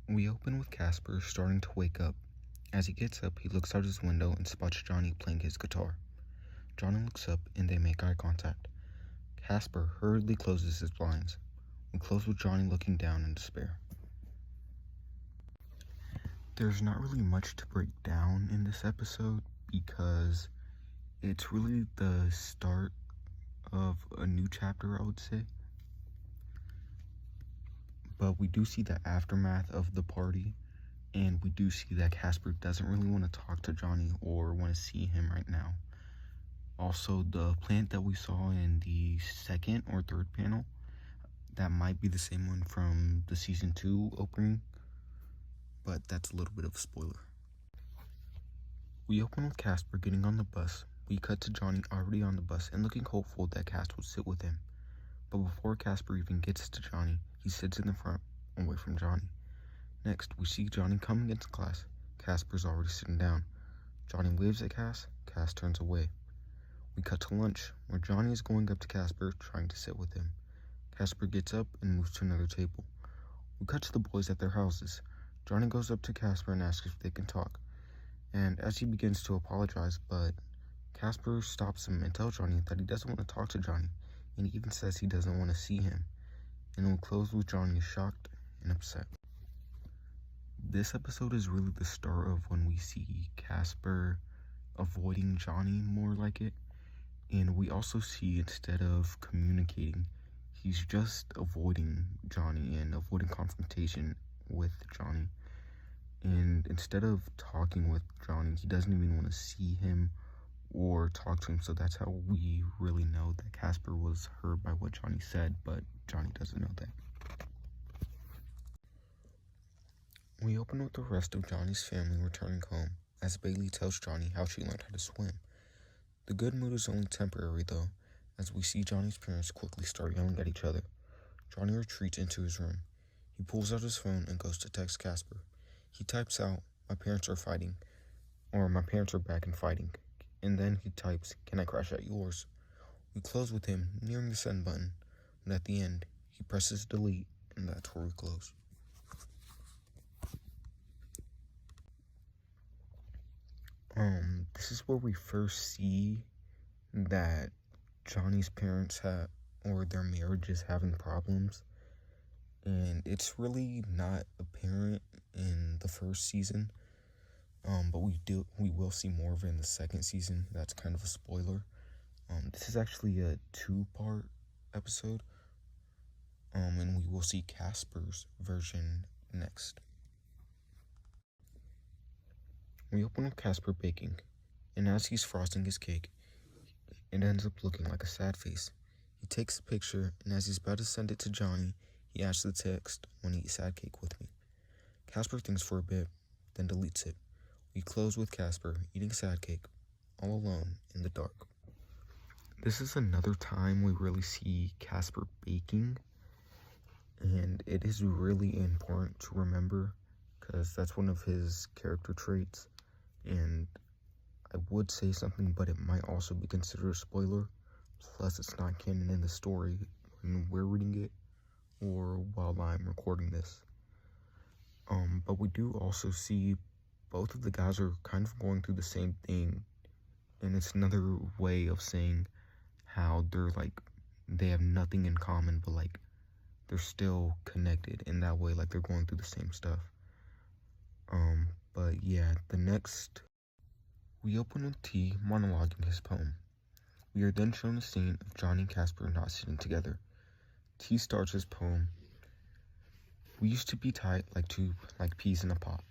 We open with Casper starting to wake up. As he gets up, he looks out his window and spots Johnny playing his guitar. Johnny looks up and they make eye contact. Casper hurriedly closes his blinds. We close with Johnny looking down in despair. There's not really much to break down in this episode because it's really the start of a new chapter, I would say. But we do see the aftermath of the party, and we do see that Casper doesn't really want to talk to Johnny or want to see him right now. Also, the plant that we saw in the second or third panel, that might be the same one from the season 2 opening, but that's a little bit of a spoiler. We open with Casper getting on the bus. We cut to Johnny already on the bus and looking hopeful that Cas would sit with him. But before Casper even gets to Johnny, he sits in the front, away from Johnny. Next, we see Johnny coming into class. Casper's already sitting down. Johnny waves at Cas. Cas turns away. We cut to lunch, where Johnny is going up to Casper, trying to sit with him. Casper gets up and moves to another table. We cut to the boys at their houses. Johnny goes up to Casper and asks if they can talk. And as he begins to apologize, but Casper stops him and tells Johnny that he doesn't want to talk to Johnny, and he even says he doesn't want to see him. And we'll close with Johnny shocked and upset. This episode is really the start of when we see Casper avoiding Johnny more like it. And we also see, instead of communicating, he's just avoiding Johnny and avoiding confrontation with Johnny. And instead of talking with Johnny, he doesn't even want to see him or talk to him. So that's how we really know that Casper was hurt by what Johnny said, but Johnny doesn't know that. We open with the rest of Johnny's family returning home, as Bailey tells Johnny how she learned how to swim. The good mood is only temporary though, as we see Johnny's parents quickly start yelling at each other. Johnny retreats into his room. He pulls out his phone and goes to text Casper. He types out, "My parents are fighting," or "My parents are back and fighting," and then he types, "Can I crash at yours?" We close with him nearing the send button, but at the end, he presses delete, and that's where we close. This is where we first see that Johnny's parents or their marriage is having problems, and it's really not apparent in the first season, but we will see more of it in the second season. That's kind of a spoiler. This is actually a 2-part episode, and we will see Casper's version next. We open with Casper baking, and as he's frosting his cake, it ends up looking like a sad face. He takes a picture, and as he's about to send it to Johnny, he adds the text, "Want to eat sad cake with me." Casper thinks for a bit, then deletes it. We close with Casper eating sad cake, all alone in the dark. This is another time we really see Casper baking, and it is really important to remember because that's one of his character traits, and I would say something, but it might also be considered a spoiler, plus it's not canon in the story when we're reading it or while I'm recording this. But we do also see both of the guys are kind of going through the same thing, and it's another way of saying how they're they have nothing in common, but they're still connected in that way, they're going through the same stuff. But yeah, we open with T monologuing his poem. We are then shown a scene of Johnny and Casper not sitting together. T starts his poem. "We used to be tight like peas in a pot."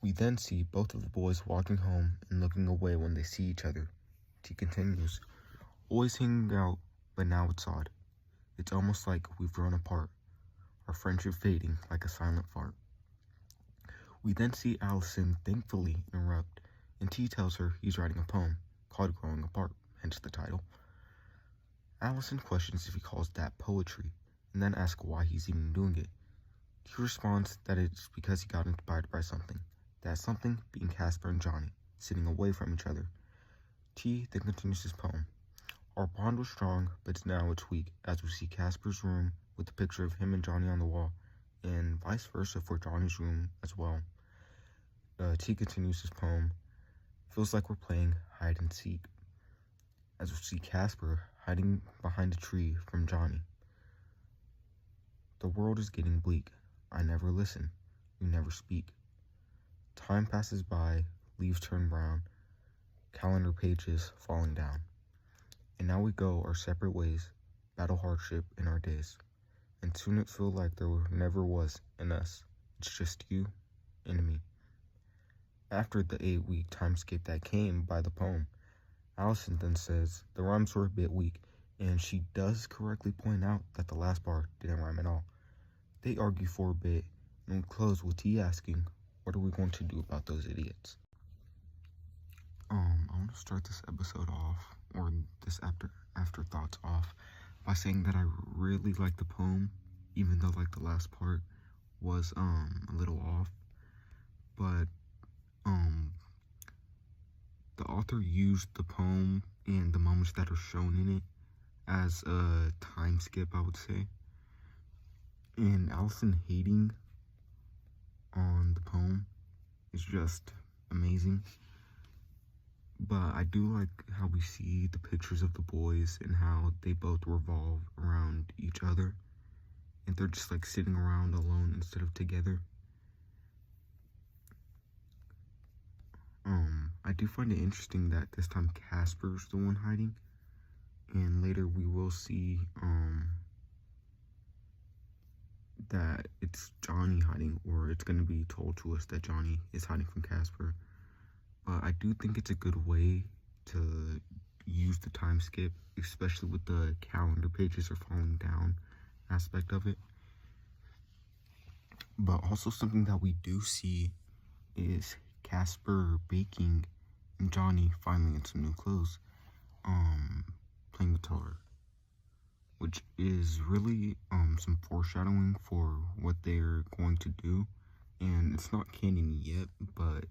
We then see both of the boys walking home and looking away when they see each other. T continues, "Always hanging out, but now it's odd. It's almost like we've grown apart, our friendship fading like a silent fart." We then see Allison thankfully interrupt, and T tells her he's writing a poem called "Growing Apart," hence the title. Allison questions if he calls that poetry, and then asks why he's even doing it. He responds that it's because he got inspired by something, that something being Casper and Johnny, sitting away from each other. T then continues his poem. "Our bond was strong, but now it's weak, as we see Casper's room with the picture of him and Johnny on the wall, and vice versa for Johnny's room as well. T continues his poem. Feels like we're playing hide and seek, as we see Casper hiding behind a tree from Johnny. The world is getting bleak. I never listen. You never speak. Time passes by, leaves turn brown, calendar pages falling down. And now we go our separate ways, battle hardship in our days. And soon it feel like there never was in us. It's just you and me. After the 8-week time skip that came by the poem, Allison then says the rhymes were a bit weak, and she does correctly point out that the last bar didn't rhyme at all. They argue for a bit, and we close with T asking, what are we going to do about those idiots? I want to start this episode off, or this afterthoughts off, by saying that I really like the poem, even though like the last part was a little off. But the author used the poem and the moments that are shown in it as a time skip, I would say. And Allison hating on the poem is just amazing. But I do like how we see the pictures of the boys and how they both revolve around each other. And they're just like sitting around alone instead of together. I do find it interesting that this time Casper's the one hiding. And later we will see that it's Johnny hiding, or it's going to be told to us that Johnny is hiding from Casper. But I do think it's a good way to use the time skip, especially with the calendar pages are falling down aspect of it. But also something that we do see is Casper baking and Johnny finally in some new clothes, playing guitar, which is really some foreshadowing for what they're going to do. And it's not canon yet, but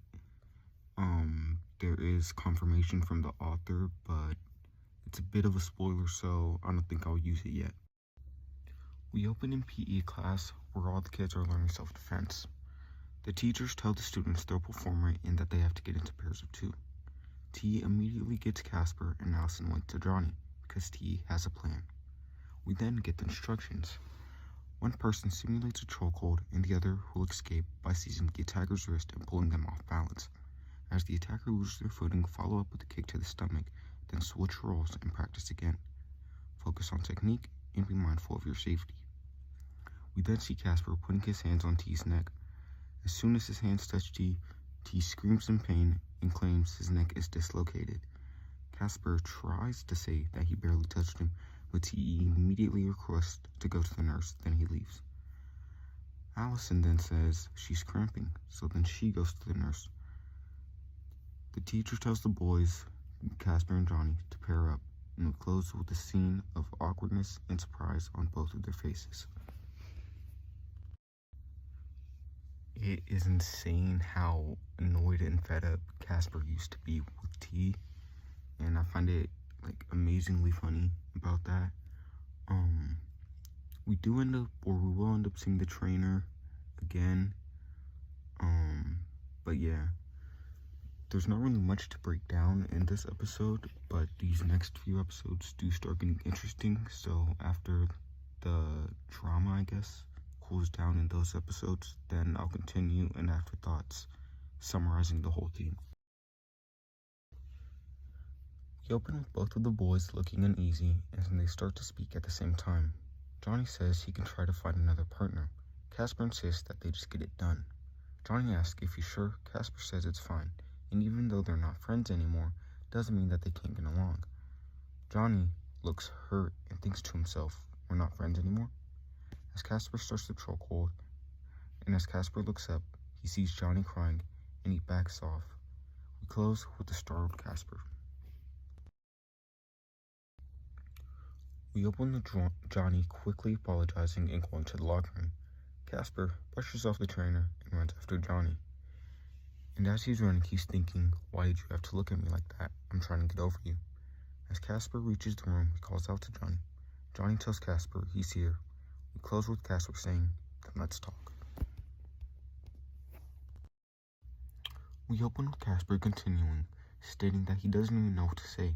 there is confirmation from the author, but it's a bit of a spoiler, so I don't think I'll use it yet. We open in PE class, where all the kids are learning self-defense. The teachers tell the students they'll perform it and that they have to get into pairs of 2. T immediately gets Casper, and Allison went to Johnny, because T has a plan. We then get the instructions. One person simulates a chokehold, and the other will escape by seizing the attacker's wrist and pulling them off balance. As the attacker loses their footing, follow up with a kick to the stomach, then switch roles and practice again. Focus on technique and be mindful of your safety. We then see Casper putting his hands on T's neck. As soon as his hands touch T, T screams in pain and claims his neck is dislocated. Casper tries to say that he barely touched him, but T immediately requests to go to the nurse, then he leaves. Allison then says she's cramping, so then she goes to the nurse. The teacher tells the boys, Casper and Johnny, to pair up, and we close with a scene of awkwardness and surprise on both of their faces. It is insane how annoyed and fed up Casper used to be with T, and I find it like amazingly funny about that. We will end up seeing the trainer again. But yeah, there's not really much to break down in this episode, but these next few episodes do start getting interesting. So after the drama, I guess, cools down in those episodes, then I'll continue in afterthoughts, summarizing the whole theme. We open with both of the boys looking uneasy, and then they start to speak at the same time. Johnny says he can try to find another partner. Casper insists that they just get it done. Johnny asks if he's sure. Casper says it's fine, and even though they're not friends anymore, doesn't mean that they can't get along. Johnny looks hurt and thinks to himself, we're not friends anymore? As Casper starts to chokehold, and as Casper looks up, he sees Johnny crying, and he backs off. We close with the startled Casper. We open with Johnny quickly apologizing and going to the locker room. Casper brushes off the trainer and runs after Johnny. And as he's running, he's thinking, why did you have to look at me like that? I'm trying to get over you. As Casper reaches the room, he calls out to Johnny. Johnny tells Casper he's here. We close with Casper saying, then let's talk. We open with Casper continuing, stating that he doesn't even know what to say.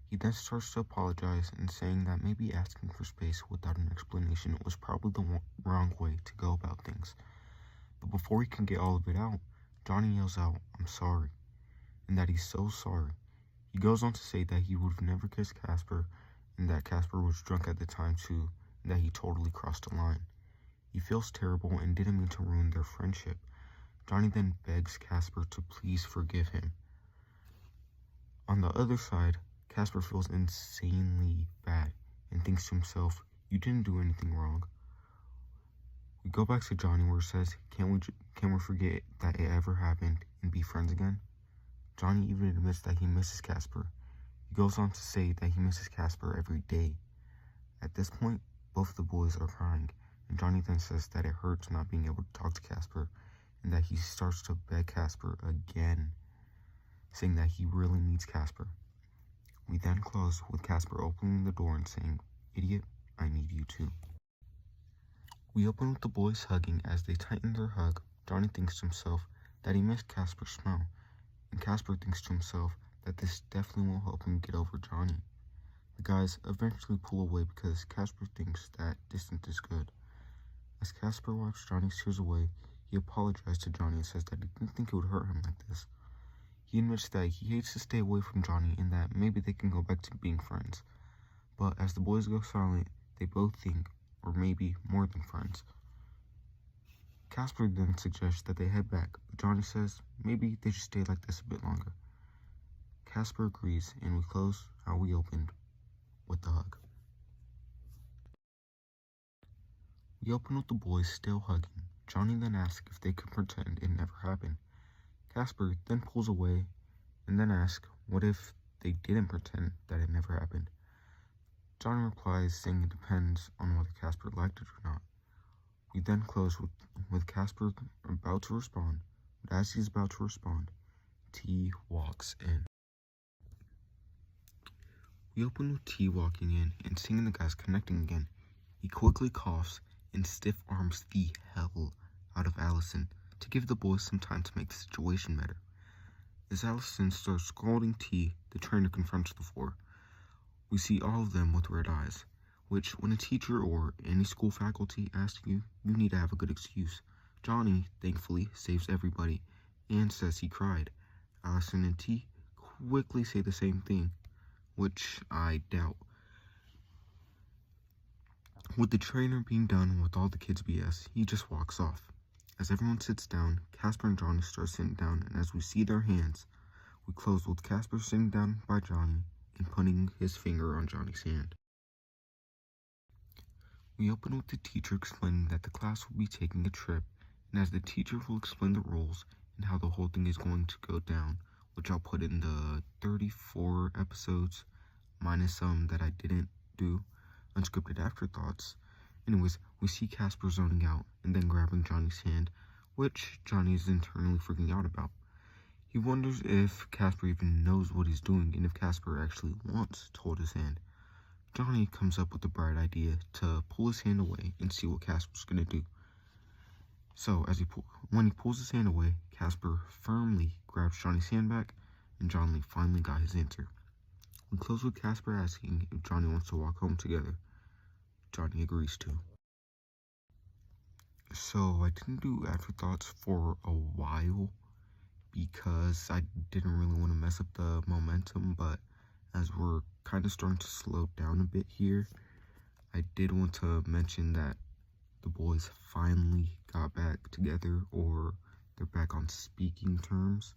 He then starts to apologize and saying that maybe asking for space without an explanation was probably the wrong way to go about things. But before he can get all of it out, Johnny yells out, "I'm sorry," and that he's so sorry. He goes on to say that he would have never kissed Casper, and that Casper was drunk at the time too, and that he totally crossed the line. He feels terrible and didn't mean to ruin their friendship. Johnny then begs Casper to please forgive him. On the other side, Casper feels insanely bad and thinks to himself, "You didn't do anything wrong." We go back to Johnny where it says, can we forget that it ever happened and be friends again? Johnny even admits that he misses Casper. He goes on to say that he misses Casper every day. At this point, both of the boys are crying, and Johnny then says that it hurts not being able to talk to Casper, and that he starts to beg Casper again, saying that he really needs Casper. We then close with Casper opening the door and saying, "Idiot, I need you too." We open with the boys hugging. As they tighten their hug, Johnny thinks to himself that he missed Casper's smell, and Casper thinks to himself that this definitely will help him get over Johnny. The guys eventually pull away because Casper thinks that distance is good. As Casper wipes Johnny's tears away, he apologized to Johnny and says that he didn't think it would hurt him like this. He admits that he hates to stay away from Johnny and that maybe they can go back to being friends. But as the boys go silent, they both think, or maybe more than friends. Casper then suggests that they head back, but Johnny says maybe they should stay like this a bit longer. Casper agrees, and we close how we opened, with the hug. We open with the boys still hugging. Johnny then asks if they could pretend it never happened. Casper then pulls away and then asks what if they didn't pretend that it never happened. Johnny replies saying it depends on whether Casper liked it or not. We then close with Casper about to respond, but as he's about to respond, T walks in. We open with T walking in and seeing the guys connecting again. He quickly coughs and stiff arms the hell out of Allison to give the boys some time to make the situation better. As Allison starts scolding T, the trainer confronts the four. We see all of them with red eyes, which when a teacher or any school faculty asks you, you need to have a good excuse. Johnny, thankfully, saves everybody and says he cried. Allison and T quickly say the same thing, which I doubt. With the trainer being done with all the kids' BS, he just walks off. As everyone sits down, Casper and Johnny start sitting down, and as we see their hands, we close with Casper sitting down by Johnny and putting his finger on Johnny's hand. We open with the teacher explaining that the class will be taking a trip, and as the teacher will explain the rules and how the whole thing is going to go down, which I'll put in the 34 episodes, minus some that I didn't do, unscripted afterthoughts. Anyways, we see Casper zoning out and then grabbing Johnny's hand, which Johnny is internally freaking out about. He wonders if Casper even knows what he's doing and if Casper actually wants to hold his hand. Johnny comes up with the bright idea to pull his hand away and see what Casper's gonna do. So when he pulls his hand away, Casper firmly grabs Johnny's hand back, and Johnny finally got his answer. We close with Casper asking if Johnny wants to walk home together. Johnny agrees to. So I didn't do afterthoughts for a while because I didn't really want to mess up the momentum, but as we're kind of starting to slow down a bit here, I did want to mention that the boys finally got back together, or they're back on speaking terms.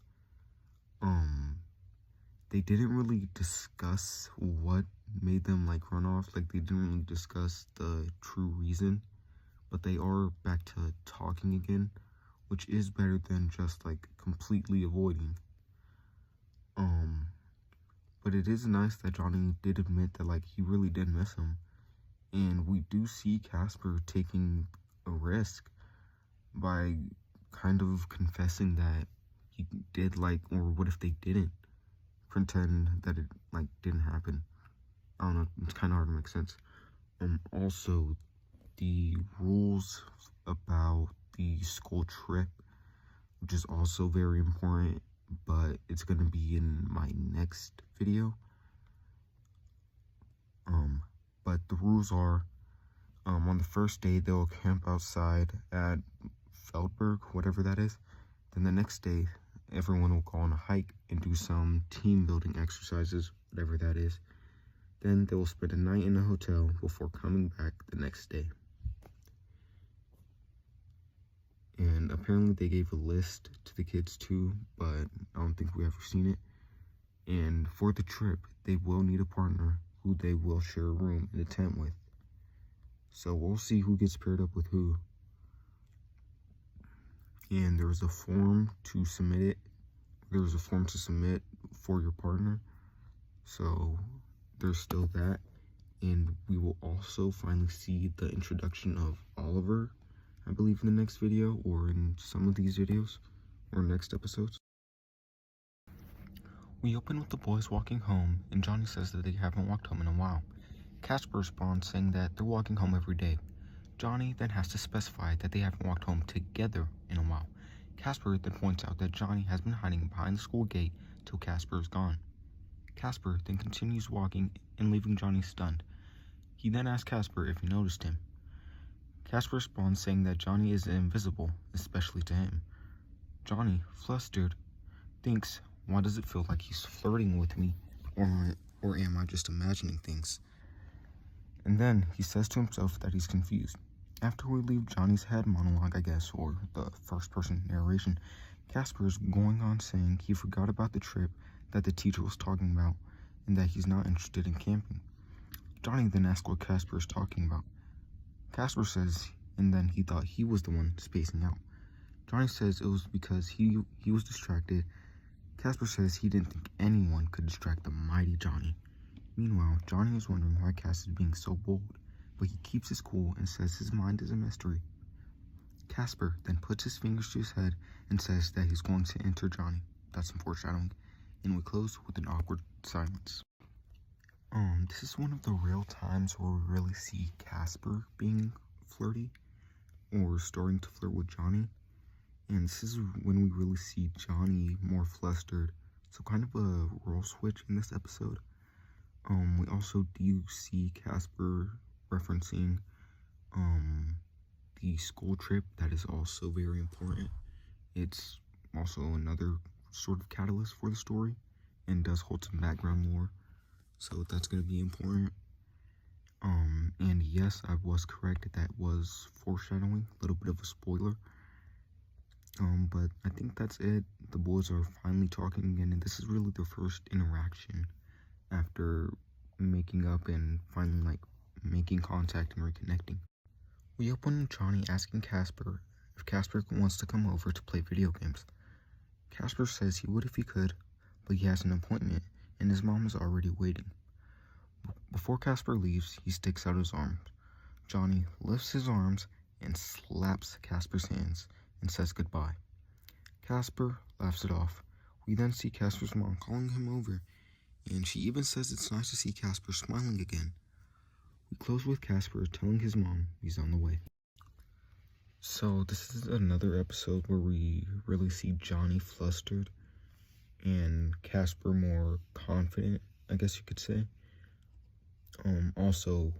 They didn't really discuss what made them run off. They didn't really discuss the true reason, but they are back to talking again, which is better than just completely avoiding. But it is nice that Johnny did admit that he really did miss him, and we do see Casper taking a risk by kind of confessing that he did or what if they didn't pretend that it didn't happen. I don't know, it's kind of hard to make sense. Also, the rules about the school trip, which is also very important, but it's going to be in my next video. But the rules are, on the first day, they'll camp outside at Feldberg, whatever that is. Then the next day, everyone will go on a hike and do some team building exercises, whatever that is. Then they will spend a night in a hotel before coming back the next day. And apparently they gave a list to the kids too, but I don't think we ever seen it. And for the trip, they will need a partner who they will share a room in a tent with. So we'll see who gets paired up with who. And there's a form to submit it. There's a form to submit for your partner. So there's still that. And we will also finally see the introduction of Oliver, I believe, in the next video, or in some of these videos, or next episodes. We open with the boys walking home, and Johnny says that they haven't walked home in a while. Casper responds saying that they're walking home every day. Johnny then has to specify that they haven't walked home together in a while. Casper then points out that Johnny has been hiding behind the school gate till Casper is gone. Casper then continues walking and leaving Johnny stunned. He then asks Casper if he noticed him. Casper responds saying that Johnny is invisible, especially to him. Johnny, flustered, thinks, why does it feel like he's flirting with me, or am I just imagining things? And then he says to himself that he's confused. After we leave Johnny's head monologue, I guess, or the first-person narration, Casper is going on saying he forgot about the trip that the teacher was talking about, and that he's not interested in camping. Johnny then asks what Casper is talking about. Casper says, and then he thought he was the one spacing out. Johnny says it was because he was distracted. Casper says he didn't think anyone could distract the mighty Johnny. Meanwhile, Johnny is wondering why Cass is being so bold, but he keeps his cool and says his mind is a mystery. Casper then puts his fingers to his head and says that he's going to enter Johnny. That's some foreshadowing. And we close with an awkward silence. This is one of the rare times where we really see Casper being flirty, or starting to flirt with Johnny. And this is when we really see Johnny more flustered. So kind of a role switch in this episode. We also do see Casper referencing the school trip. That is also very important. It's also another sort of catalyst for the story and does hold some background lore. So that's going to be important. And yes, I was correct. That was foreshadowing, a little bit of a spoiler. But I think that's it. The boys are finally talking again, and this is really their first interaction after making up and finally making contact and reconnecting. We open with Johnny asking Casper if Casper wants to come over to play video games. Casper says he would if he could, but he has an appointment and his mom is already waiting. Before Casper leaves, he sticks out his arms. Johnny lifts his arms and slaps Casper's hands and says goodbye. Casper laughs it off. We then see Casper's mom calling him over, and she even says it's nice to see Casper smiling again. We close with Casper telling his mom he's on the way. So this is another episode where we really see Johnny flustered and Casper more confident, I guess you could say. Also,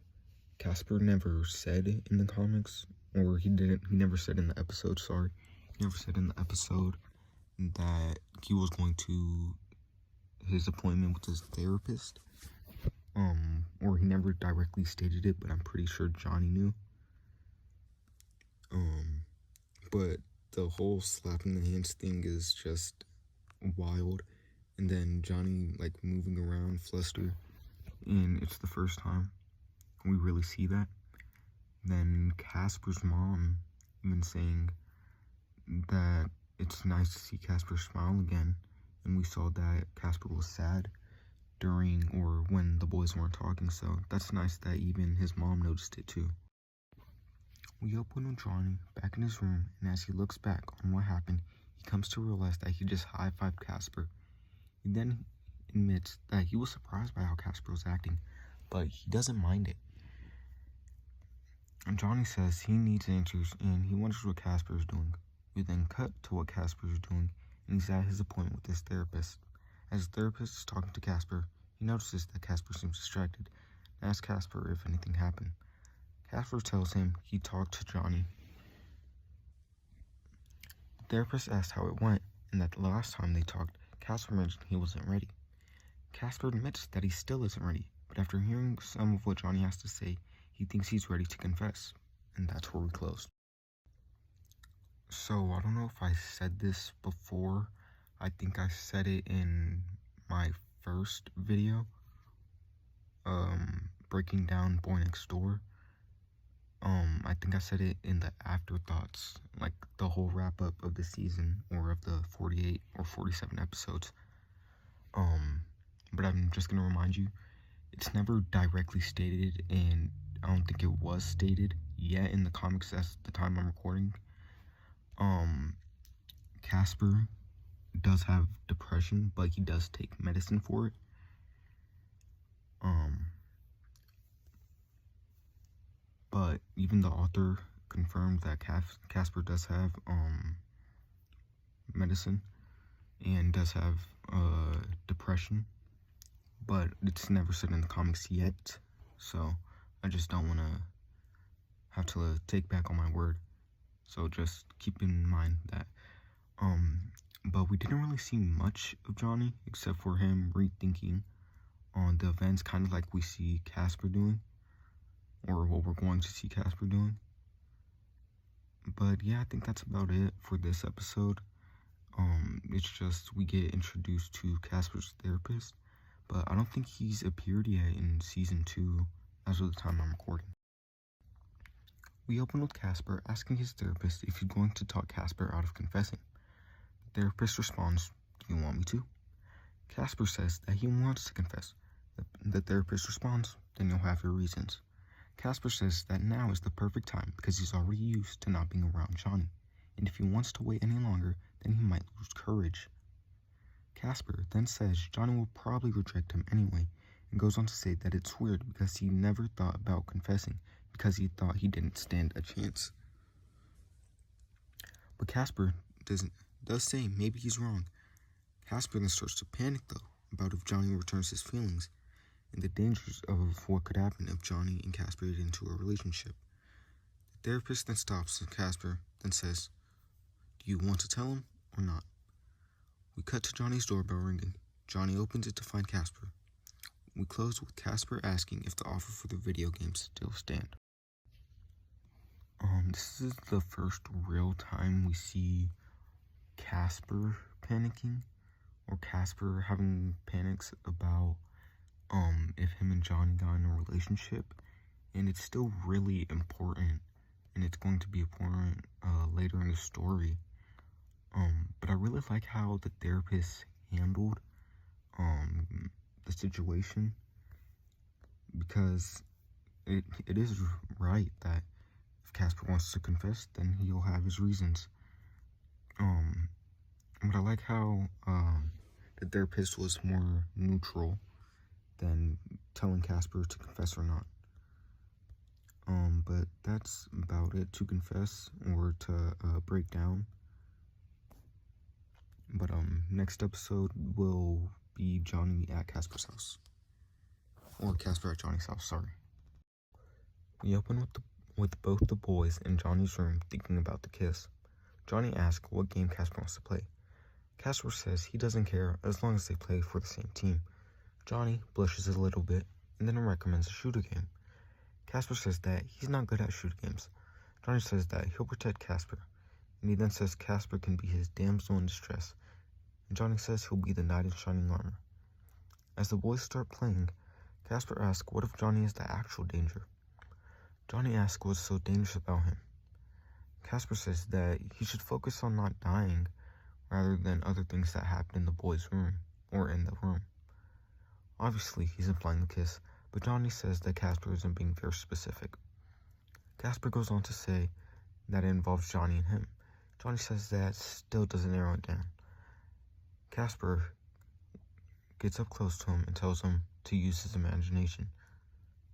Casper never said in the comics, or he never said in the episode, sorry. He never said in the episode that he was going to his appointment with his therapist. Or he never directly stated it, but I'm pretty sure Johnny knew. But the whole slapping the hands thing is just wild. And then Johnny moving around flustered, and it's the first time we really see that. Then Casper's mom even saying that it's nice to see Casper smile again, and we saw that Casper was sad during or when the boys weren't talking, so that's nice that even his mom noticed it too. We open with Johnny back in his room, and as he looks back on what happened, he comes to realize that he just high-fived Casper. He then admits that he was surprised by how Casper was acting, but he doesn't mind it. And Johnny says he needs answers and he wonders what Casper is doing. We then cut to what Casper is doing, and he's at his appointment with his therapist. As the therapist is talking to Casper, he notices that Casper seems distracted and asks Casper if anything happened. Casper tells him he talked to Johnny. The therapist asks how it went, and that the last time they talked, Casper mentioned he wasn't ready. Casper admits that he still isn't ready, but after hearing some of what Johnny has to say, he thinks he's ready to confess, and that's where we close. So, I don't know if I said this before. I think I said it in my first video, breaking down Boy Next Door. I think I said it in the afterthoughts, like the whole wrap-up of the season, or of the 48 or 47 episodes. But I'm just gonna remind you, it's never directly stated, and I don't think it was stated yet in the comics at the time I'm recording. Casper does have depression, but he does take medicine for it. But even the author confirmed that Casper does have medicine and does have depression, but it's never said in the comics yet, so I just don't want to have to take back on my word. So just keep in mind that. But we didn't really see much of Johnny except for him rethinking on the events, kind of like we see Casper doing, or what we're going to see Casper doing. But yeah, I think that's about it for this episode. It's just we get introduced to Casper's therapist, but I don't think he's appeared yet in season 2 as of the time I'm recording. We open with Casper asking his therapist if he's going to talk Casper out of confessing. The therapist responds, "Do you want me to?" Casper says that he wants to confess. The therapist responds, "Then you'll have your reasons." Casper says that now is the perfect time because he's already used to not being around Johnny, and if he wants to wait any longer, then he might lose courage. Casper then says Johnny will probably reject him anyway, and goes on to say that it's weird because he never thought about confessing because he thought he didn't stand a chance. But Casper does say maybe he's wrong. Casper then starts to panic though about if Johnny returns his feelings and the dangers of what could happen if Johnny and Casper get into a relationship. The therapist then stops Casper, then says, "Do you want to tell him or not?" We cut to Johnny's doorbell ringing. Johnny opens it to find Casper. We close with Casper asking if the offer for the video games still stand. This is the first real time we see Casper panicking, or Casper having panics about if him and Johnny got in a relationship, and it's still really important, and it's going to be important later in the story. But I really like how the therapist handled the situation, because it is right that if Casper wants to confess, then he'll have his reasons. But I like how the therapist was more neutral than telling Casper to confess or not. But that's about it to confess or to break down. But next episode will be Johnny at Casper's house, or Casper at Johnny's house. Sorry. We open with both the boys in Johnny's room thinking about the kiss. Johnny asks what game Casper wants to play. Casper says he doesn't care as long as they play for the same team. Johnny blushes a little bit and then recommends a shooter game. Casper says that he's not good at shooter games. Johnny says that he'll protect Casper, and he then says Casper can be his damsel in distress, and Johnny says he'll be the knight in shining armor. As the boys start playing, Casper asks what if Johnny is the actual danger. Johnny asks what's so dangerous about him. Casper says that he should focus on not dying rather than other things that happen in the boys' room, or in the room. Obviously, he's implying the kiss, but Johnny says that Casper isn't being very specific. Casper goes on to say that it involves Johnny and him. Johnny says that still doesn't narrow it down. Casper gets up close to him and tells him to use his imagination.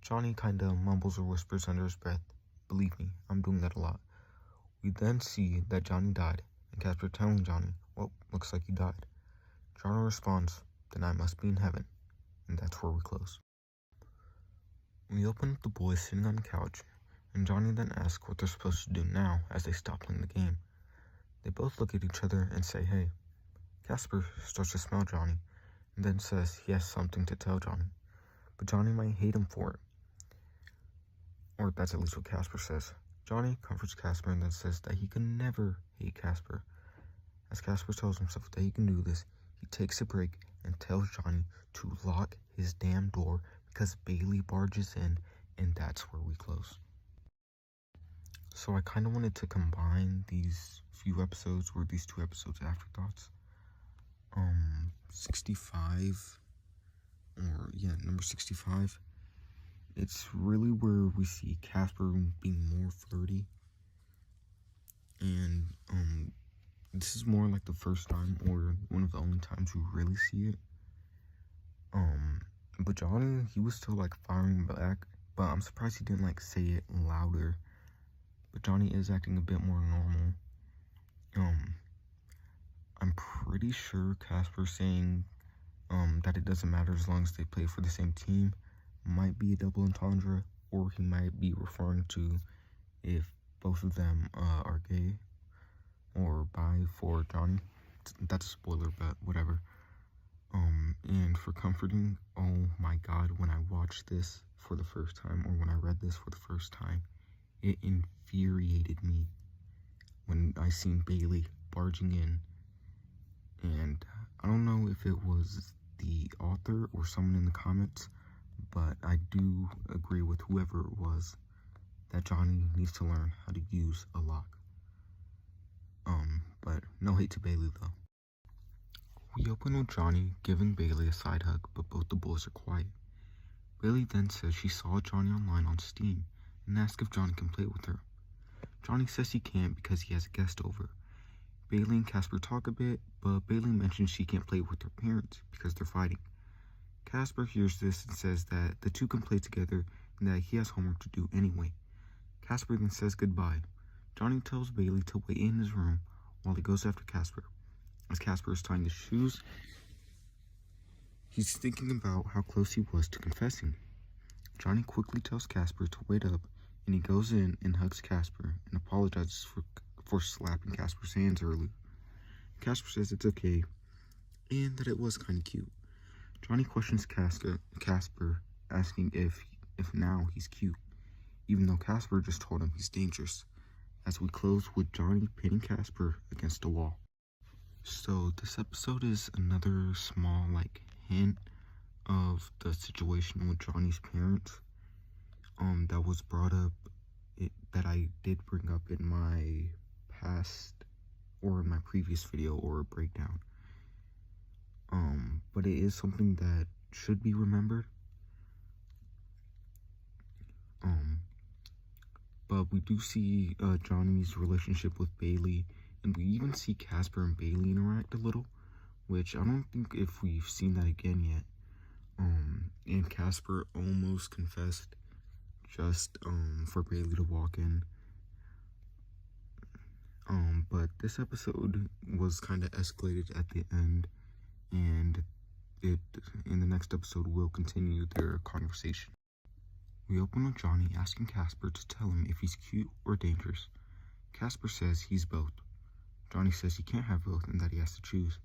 Johnny kinda mumbles or whispers under his breath, Believe me, I'm doing that a lot. We then see that Johnny died, and Casper telling Johnny, well, looks like you died. Johnny responds, then I must be in heaven, and that's where we close. We open up the boys sitting on the couch, and Johnny then asks what they're supposed to do now as they stop playing the game. They both look at each other and say, hey. Casper starts to smell Johnny, and then says he has something to tell Johnny, but Johnny might hate him for it. Or that's at least what Casper says. Johnny comforts Casper and then says that he can never hate Casper. As Casper tells himself that he can do this, he takes a break and tells Johnny to lock his damn door because Bailey barges in, and that's where we close. So I kind of wanted to combine these few episodes, or these 2 episodes afterthoughts. 65, number 65. It's really where we see Casper being more flirty, and this is more like the first time, or one of the only times we really see it. But Johnny, he was still like firing back, but I'm surprised he didn't like say it louder. But Johnny is acting a bit more normal. I'm pretty sure Casper saying that it doesn't matter as long as they play for the same team might be a double entendre, or he might be referring to if both of them are gay or bi for Johnny. That's a spoiler, but whatever. And for comforting, oh my god, when I watched this for the first time, or when I read this for the first time, it infuriated me when I seen Bailey barging in. And I don't know if it was the author or someone in the comments, but I do agree with whoever it was that Johnny needs to learn how to use a lock. But no hate to Bailey though. We open with Johnny giving Bailey a side hug, but both the boys are quiet. Bailey then says she saw Johnny online on Steam and asks if Johnny can play with her. Johnny says he can't because he has a guest over. Bailey and Casper talk a bit, but Bailey mentions she can't play with her parents because they're fighting. Casper hears this and says that the two can play together and that he has homework to do anyway. Casper then says goodbye. Johnny tells Bailey to wait in his room while he goes after Casper. As Casper is tying his shoes, he's thinking about how close he was to confessing. Johnny quickly tells Casper to wait up, and he goes in and hugs Casper and apologizes for slapping Casper's hands earlier. Casper says it's okay, and that it was kind of cute. Johnny questions Casper, asking if now he's cute, even though Casper just told him he's dangerous, as we close with Johnny pinning Casper against a wall. So this episode is another small hint of the situation with Johnny's parents that was brought up, that I did bring up in my past, or in my previous video or breakdown. But it is something that should be remembered. But we do see Johnny's relationship with Bailey, and we even see Casper and Bailey interact a little, which I don't think if we've seen that again yet. And Casper almost confessed just for Bailey to walk in. But this episode was kind of escalated at the end, and in the next episode will continue their conversation. We open with Johnny asking Casper to tell him if he's cute or dangerous. Casper says he's both. Johnny says he can't have both and that he has to choose.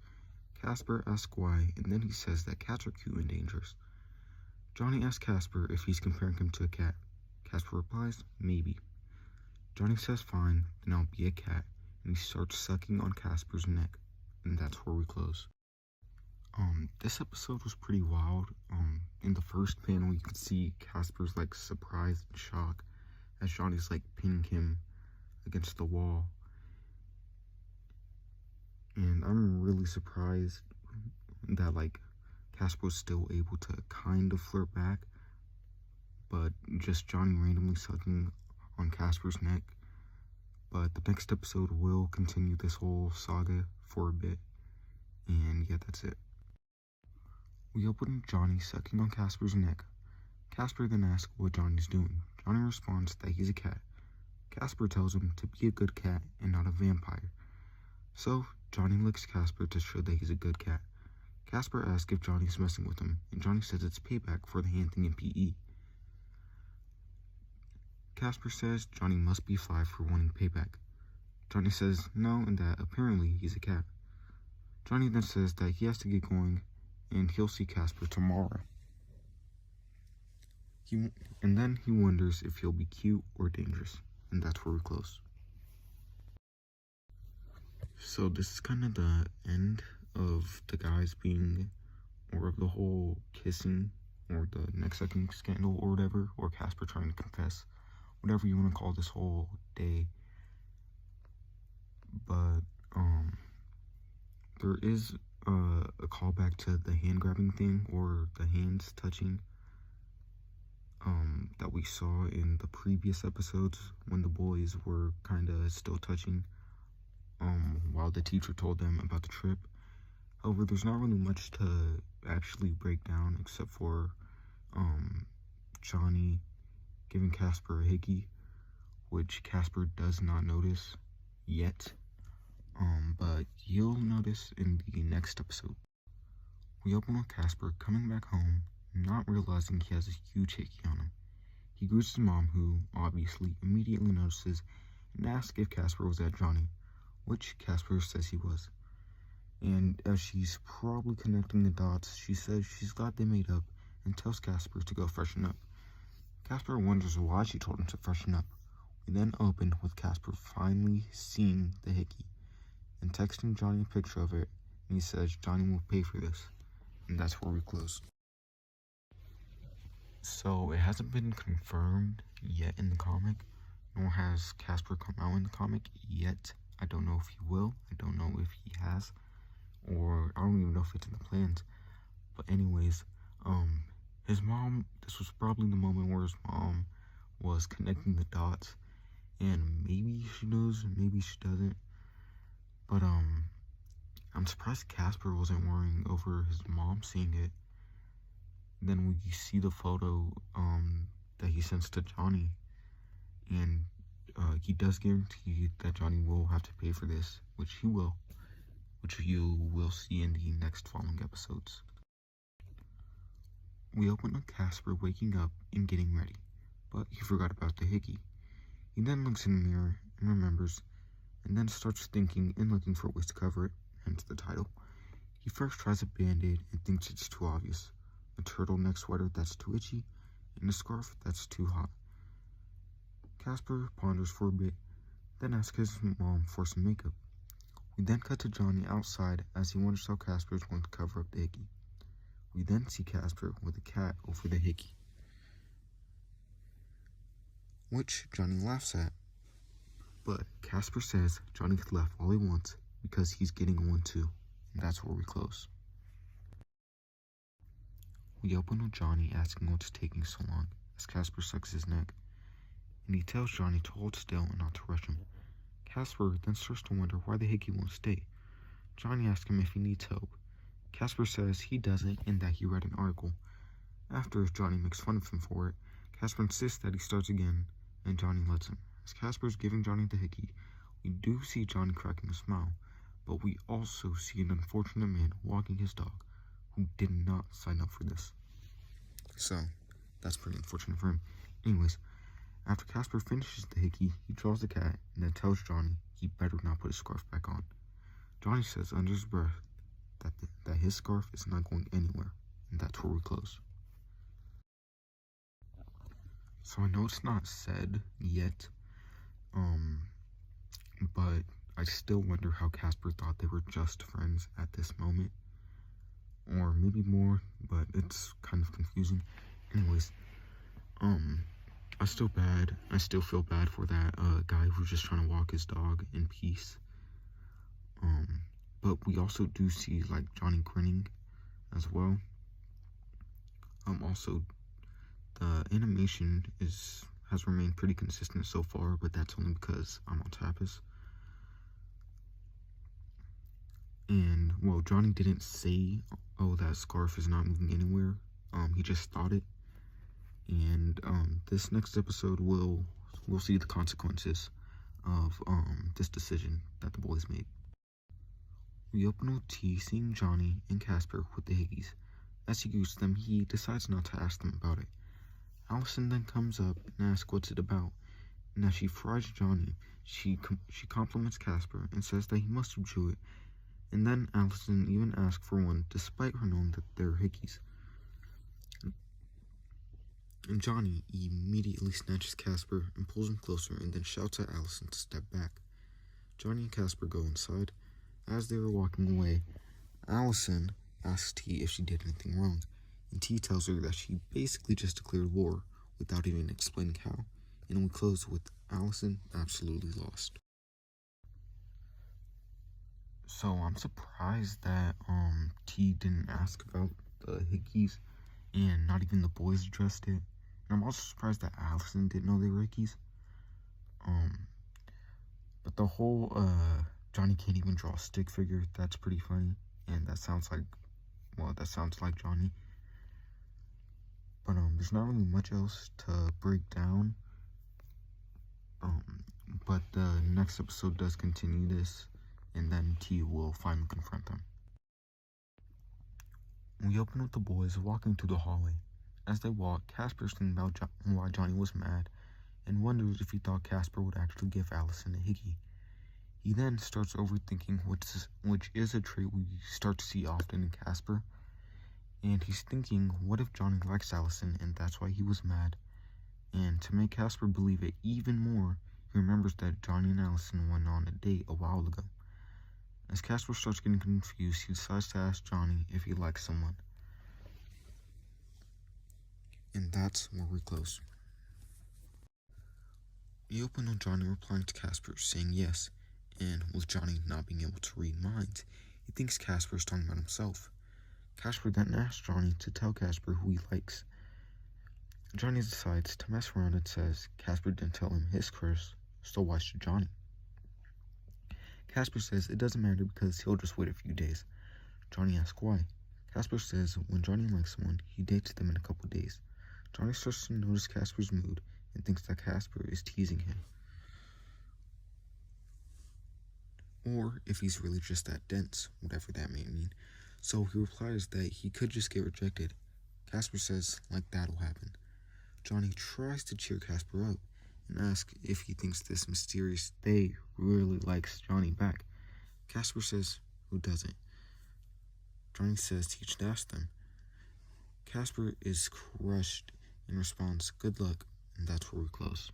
Casper asks why, and then he says that cats are cute and dangerous. Johnny asks Casper if he's comparing him to a cat. Casper replies, maybe. Johnny says fine, then I'll be a cat, and he starts sucking on Casper's neck, and that's where we close. This episode was pretty wild. In the first panel, you can see Casper's surprise and shock as Johnny's pinning him against the wall. And I'm really surprised that Casper was still able to kind of flirt back, but just Johnny randomly sucking on Casper's neck. But the next episode will continue this whole saga for a bit, and yeah, that's it. We open with Johnny sucking on Casper's neck. Casper then asks what Johnny's doing. Johnny responds that he's a cat, Casper tells him to be a good cat and not a vampire. So, Johnny licks Casper to show that he's a good cat. Casper asks if Johnny's messing with him, and Johnny says it's payback for the hand thing in PE. Casper says Johnny must be 5 for wanting payback. Johnny says no, and that apparently he's a cat. Johnny then says that he has to get going, and he'll see Casper tomorrow. And then he wonders if he'll be cute or dangerous, and that's where we close. So this is kind of the end of the guys being, or of the whole kissing, or the next second scandal, or whatever, or Casper trying to confess, whatever you want to call this whole day. But there is a callback to the hand grabbing thing, or the hands touching, that we saw in the previous episodes when the boys were kind of still touching, while the teacher told them about the trip. However, there's not really much to actually break down except for Johnny giving Casper a hickey, which Casper does not notice yet, but you'll notice in the next episode. We open with Casper coming back home, not realizing he has a huge hickey on him. He greets his mom, who obviously immediately notices and asks if Casper was at Johnny, which Casper says he was. And as she's probably connecting the dots, she says she's glad they made up and tells Casper to go freshen up. Casper wonders why she told him to freshen up. We then open with Casper finally seeing the hickey and texting Johnny a picture of it, and he says Johnny will pay for this, and that's where we close. So it hasn't been confirmed yet in the comic, nor has Casper come out in the comic yet. I don't know if he will, I don't know if he has, or I don't even know if it's in the plans. But anyways, his mom, this was probably the moment where his mom was connecting the dots, and maybe she knows, maybe she doesn't, but I'm surprised Casper wasn't worrying over his mom seeing it. Then we see the photo that he sends to Johnny, and he does guarantee that Johnny will have to pay for this, which he will, which you will see in the next following episodes. We open with Casper waking up and getting ready, but he forgot about the hickey. He then looks in the mirror and remembers, and then starts thinking and looking for ways to cover it, hence the title. He first tries a band-aid and thinks it's too obvious. A turtleneck sweater that's too itchy, and a scarf that's too hot. Casper ponders for a bit, then asks his mom for some makeup. We then cut to Johnny outside as he wonders how Casper is going to cover up the hickey. We then see Casper with a cat over the hickey, which Johnny laughs at. But Casper says Johnny can laugh all he wants because he's getting one too, and that's where we close. We open with Johnny asking what's taking so long as Casper sucks his neck, and he tells Johnny to hold still and not to rush him. Casper then starts to wonder why the hickey won't stay. Johnny asks him if he needs help. Casper says he doesn't and that he read an article. After Johnny makes fun of him for it, Casper insists that he starts again, and Johnny lets him. As Casper is giving Johnny the hickey, we do see Johnny cracking a smile, but we also see an unfortunate man walking his dog who did not sign up for this. So, that's pretty unfortunate for him. Anyways, after Casper finishes the hickey, he draws the cat and then tells Johnny he better not put his scarf back on. Johnny says under his breath that his scarf is not going anywhere, and that's where we close. So I know it's not said yet, but I still wonder how Casper thought they were just friends at this moment, or maybe more, but it's kind of confusing. Anyways, I still feel bad for that guy who's just trying to walk his dog in peace. But we also do see like Johnny grinning as well. Also, the animation has remained pretty consistent so far, but that's only because I'm on Tapas. And well, Johnny didn't say, "Oh, that scarf is not moving anywhere." He just thought it. And this next episode will we'll see the consequences of this decision that the boys made. We open with T seeing Johnny and Casper with the Higgies. As he greets them, he decides not to ask them about it. Allison then comes up and asks what's it about, and as she fries Johnny, she compliments Casper and says that he must have drew it, and then Allison even asks for one despite her knowing that they're Higgies. And Johnny immediately snatches Casper and pulls him closer and then shouts at Allison to step back. Johnny and Casper go inside. As they were walking away, Allison asks T if she did anything wrong, and T tells her that she basically just declared war without even explaining how, and we close with Allison absolutely lost. So I'm surprised that T didn't ask about the Higgies, and not even the boys addressed it. And I'm also surprised that Allison didn't know they were Higgies. But the whole Johnny can't even draw a stick figure, that's pretty funny, and that sounds like Johnny. But there's not really much else to break down. But the next episode does continue this, and then T will finally confront them. We open with the boys walking through the hallway. As they walk, Casper's thinking about why Johnny was mad, and wonders if he thought Casper would actually give Allison a Higgy. He then starts overthinking, which is a trait we start to see often in Casper. And he's thinking, what if Johnny likes Allison and that's why he was mad? And to make Casper believe it even more, he remembers that Johnny and Allison went on a date a while ago. As Casper starts getting confused, he decides to ask Johnny if he likes someone. And that's where we close. We open on Johnny replying to Casper, saying yes, and with Johnny not being able to read minds, he thinks Casper is talking about himself. Casper then asks Johnny to tell Casper who he likes. Johnny decides to mess around and says Casper didn't tell him his crush, so why should Johnny? Casper says it doesn't matter because he'll just wait a few days. Johnny asks why. Casper says when Johnny likes someone, he dates them in a couple days. Johnny starts to notice Casper's mood and thinks that Casper is teasing him. Or if he's really just that dense, whatever that may mean. So he replies that he could just get rejected. Casper says like that'll happen. Johnny tries to cheer Casper up and asks if he thinks this mysterious they really likes Johnny back. Casper says who doesn't. Johnny says he should ask them. Casper is crushed and responds good luck, and that's where we close.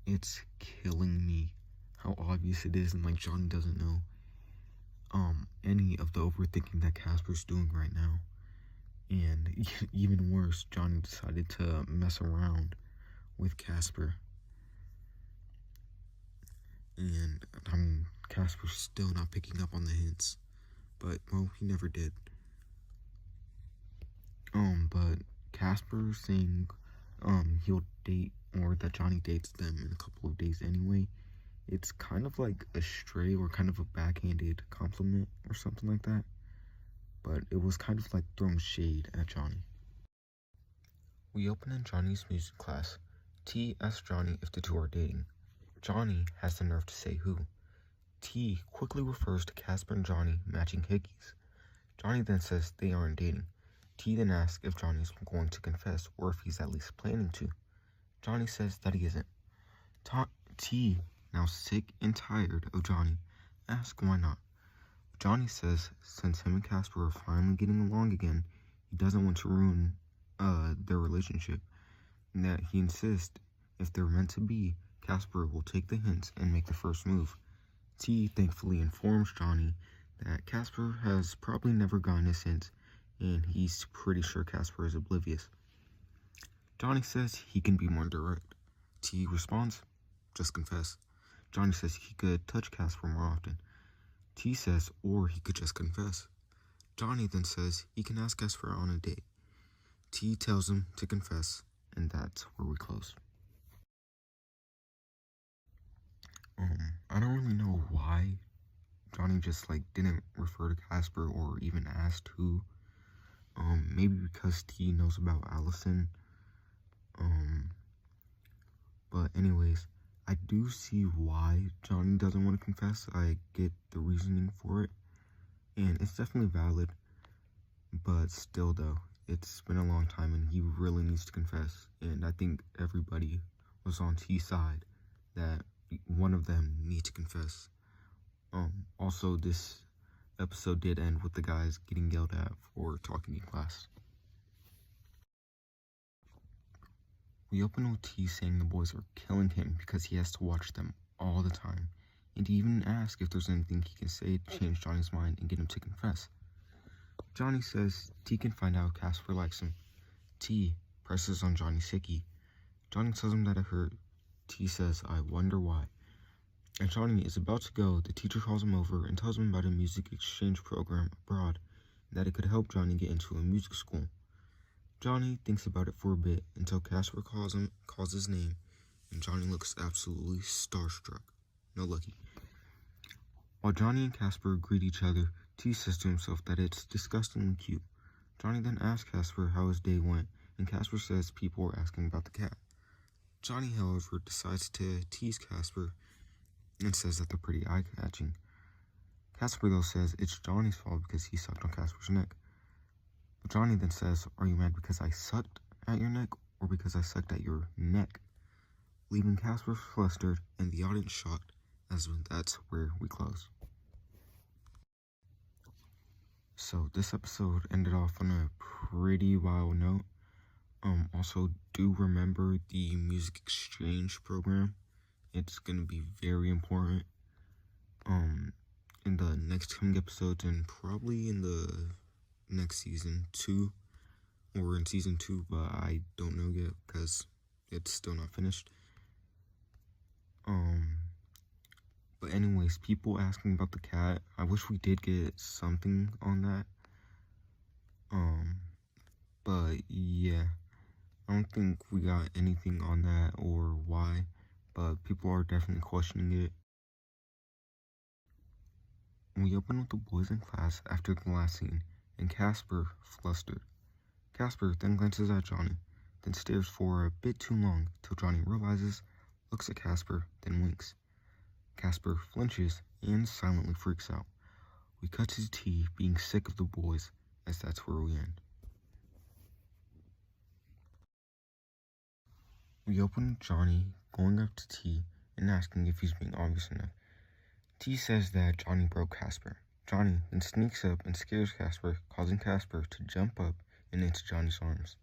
It's killing me how obvious it is, and like Johnny doesn't know any of the overthinking that Casper's doing right now. And even worse, Johnny decided to mess around with Casper. And Casper's still not picking up on the hints, but well, he never did. But Casper saying he'll date, or that Johnny dates them in a couple of days anyway, it's kind of like a stray or kind of a backhanded compliment or something like that. But it was kind of like throwing shade at Johnny. We open in Johnny's music class. T asks Johnny if the two are dating. Johnny has the nerve to say who. T quickly refers to Casper and Johnny matching Higgies. Johnny then says they aren't dating. T then asks if Johnny is going to confess or if he's at least planning to. Johnny says that he isn't. T, now sick and tired of Johnny, asks why not. Johnny says since him and Casper are finally getting along again, he doesn't want to ruin their relationship, and that he insists if they're meant to be, Casper will take the hints and make the first move. T thankfully informs Johnny that Casper has probably never gotten his hints, and he's pretty sure Casper is oblivious. Johnny says he can be more direct. T responds, just confess. Johnny says he could touch Casper more often. T says, or he could just confess. Johnny then says he can ask Casper on a date. T tells him to confess, and that's where we close. I don't really know why Johnny just didn't refer to Casper or even asked who. Maybe because T knows about Allison. But anyways, I do see why Johnny doesn't want to confess. I get the reasoning for it, and it's definitely valid. But still though, it's been a long time and he really needs to confess. And I think everybody was on T's side that one of them needs to confess. Also, this episode did end with the guys getting yelled at for talking in class. We open with T saying the boys are killing him because he has to watch them all the time, and he even asks if there's anything he can say to change Johnny's mind and get him to confess. Johnny says T can find out if Casper likes him. T presses on Johnny's hickey. Johnny tells him that it hurt. T says, I wonder why. And Johnny is about to go. The teacher calls him over and tells him about a music exchange program abroad, and that it could help Johnny get into a music school. Johnny thinks about it for a bit until Casper calls his name, and Johnny looks absolutely starstruck. No lucky. While Johnny and Casper greet each other, T says to himself that it's disgustingly cute. Johnny then asks Casper how his day went, and Casper says people are asking about the cat. Johnny, however, decides to tease Casper and says that they're pretty eye-catching. Casper, though, says it's Johnny's fault because he sucked on Casper's neck. But Johnny then says, are you mad because I sucked at your neck or because I sucked at your neck? Leaving Casper flustered and the audience shocked, as that's where we close. So this episode ended off on a pretty wild note. Also, do remember the music exchange program. It's gonna be very important in the next coming episodes and probably in the next season 2 or in season 2, but I don't know yet because it's still not finished. But anyways, people asking about the cat. I wish we did get something on that. But yeah, I don't think we got anything on that or why, but people are definitely questioning it. We open with the boys in class after the last scene, and Casper flustered. Casper then glances at Johnny, then stares for a bit too long till Johnny realizes, looks at Casper, then winks. Casper flinches and silently freaks out. We cut to T being sick of the boys, as that's where we end. We open with Johnny going up to T and asking if he's being obvious enough. T says that Johnny broke Casper. Johnny then sneaks up and scares Casper, causing Casper to jump up and into Johnny's arms.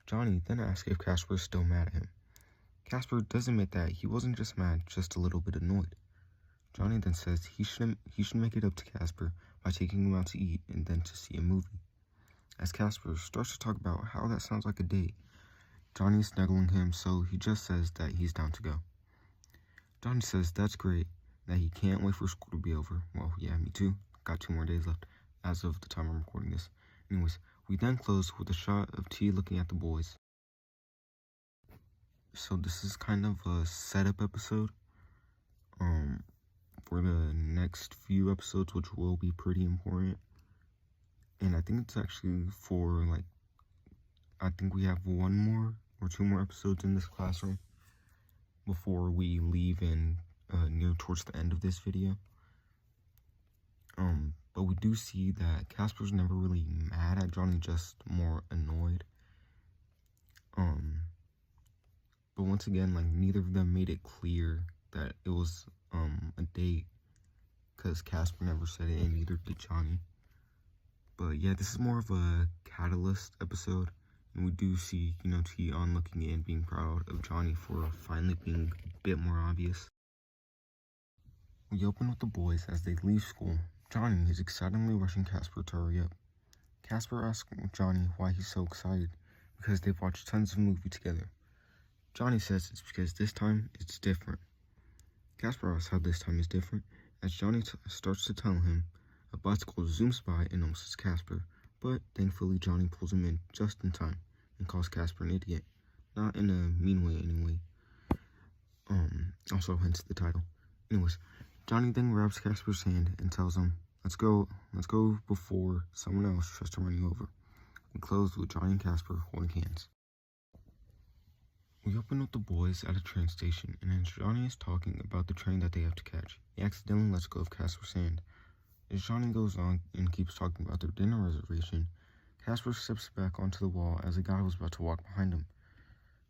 Johnny then asks if Casper is still mad at him. Casper does admit that he wasn't just mad, just a little bit annoyed. Johnny then says he should make it up to Casper by taking him out to eat and then to see a movie. As Casper starts to talk about how that sounds like a date, Johnny is snuggling him, so he just says that he's down to go. Johnny says that's great, that he can't wait for school to be over. Well, yeah, me too. Got 2 more days left as of the time I'm recording this. Anyways, we then close with a shot of T looking at the boys. So this is kind of a setup episode for the next few episodes, which will be pretty important. And I think it's actually for I think we have 1 more or 2 more episodes in this classroom before we leave and near towards the end of this video. But we do see that Casper's never really mad at Johnny, just more annoyed. But once again, neither of them made it clear that it was a date, because Casper never said it and neither did Johnny. But yeah, this is more of a catalyst episode, and we do see, T on looking in, being proud of Johnny for finally being a bit more obvious. We open with the boys as they leave school. Johnny is excitedly rushing Casper to hurry up. Casper asks Johnny why he's so excited, because they've watched tons of movies together. Johnny says it's because this time it's different. Casper asks how this time is different, as Johnny starts to tell him. A bicycle zooms by and almost hits Casper, but thankfully Johnny pulls him in just in time and calls Casper an idiot. Not in a mean way anyway. Also hence the title. Anyways, Johnny then grabs Casper's hand and tells him, let's go before someone else tries to run you over. We close with Johnny and Casper holding hands. We open with the boys at a train station, and as Johnny is talking about the train that they have to catch, he accidentally lets go of Casper's hand. As Johnny goes on and keeps talking about their dinner reservation, Casper steps back onto the wall as a guy was about to walk behind him.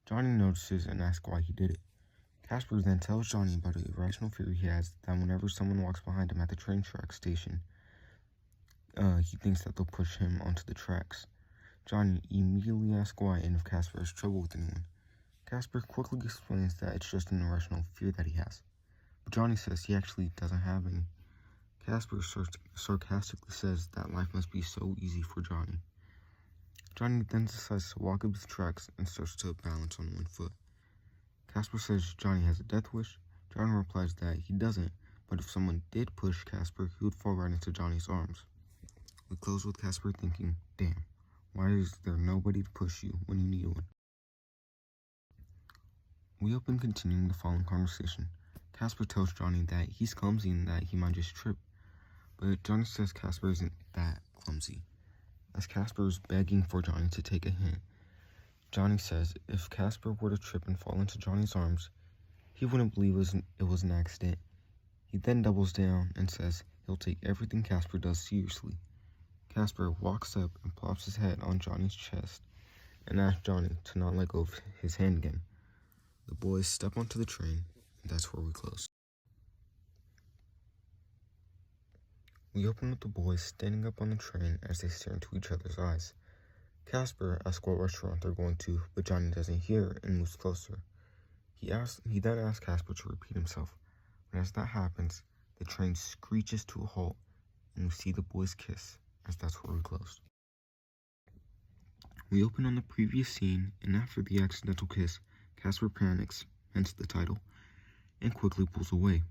Johnny notices and asks why he did it. Casper then tells Johnny about an irrational fear he has that whenever someone walks behind him at the train track station, he thinks that they'll push him onto the tracks. Johnny immediately asks why and if Casper has trouble with anyone. Casper quickly explains that it's just an irrational fear that he has, but Johnny says he actually doesn't have any. Casper sarcastically says that life must be so easy for Johnny. Johnny then decides to walk up the tracks and starts to balance on one foot. Casper says Johnny has a death wish. Johnny replies that he doesn't, but if someone did push Casper, he would fall right into Johnny's arms. We close with Casper thinking, damn, why is there nobody to push you when you need one? We open continuing the following conversation. Casper tells Johnny that he's clumsy and that he might just trip, but Johnny says Casper isn't that clumsy. As Casper is begging for Johnny to take a hint, Johnny says if Casper were to trip and fall into Johnny's arms, he wouldn't believe it was an accident. He then doubles down and says he'll take everything Casper does seriously. Casper walks up and plops his head on Johnny's chest and asks Johnny to not let go of his hand again. The boys step onto the train, and that's where we close. We open with the boys standing up on the train as they stare into each other's eyes. Casper asks what restaurant they're going to, but Johnny doesn't hear and moves closer. He then asks Casper to repeat himself, but as that happens, the train screeches to a halt, and we see the boys kiss, as that's where we close. We open on the previous scene, and after the accidental kiss, Casper panics, hence the title, and quickly pulls away.